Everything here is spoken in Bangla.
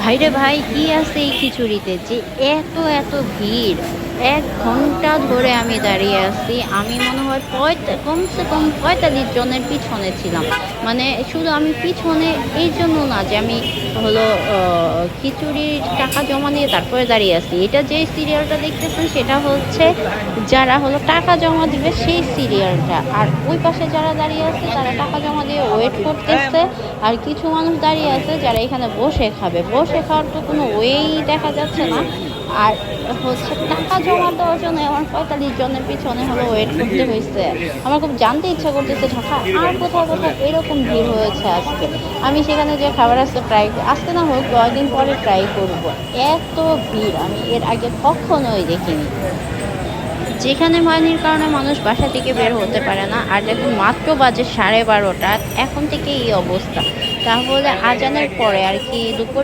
ভাইরে ভাই, কি আছে এই খিচুড়িতে যে এত এত ভিড়! ১ ঘন্টা ধরে আমি দাঁড়িয়ে আছি। আমি মনে হয় কমসে কম ৪৫ জনের পিছনে ছিলাম। মানে শুধু আমি পিছনে এইজন্য না যে আমি হলো অ খিচুড়ির টাকা জমা দিয়ে তারপরে দাঁড়িয়ে আছি। এটা যে সিরিয়ালটা দেখতেছেন সেটা হচ্ছে যারা হলো টাকা জমা দিবে সেই সিরিয়ালটা। আর ওই পাশে যারা দাঁড়িয়ে আছে তারা টাকা জমা দিয়ে ওয়েট করতেছে। আর কিছু মানুষ দাঁড়িয়ে আছে যারা এখানে বসে খাবে। বসে খাওয়ার তো কোনো ওয়েই দেখা যাচ্ছে না। আর হচ্ছে টাকা জমা দেওয়ার জন্য আমার ৪৫ জনের পিছনে হলো ওয়েট করতে হইছে। আমার খুব জানতে ইচ্ছা করতেছে ঢাকা আর কোথাও, কোথাও এরকম ভিড় হয়েছে আজকে। আমি সেখানে যে খাবার আজকে আজকে না হোক কয়েকদিন পরে ট্রাই করব। এত ভিড় আমি এর আগে কখনোই দেখিনি। যেখানে হয়নির কারণে মানুষ বাসা থেকে বের হতে পারে না। আর দেখুন মাত্র বাজে 12:30, এখন থেকে এই অবস্থা। তাহলে আজানের পরে আর কি দুপুর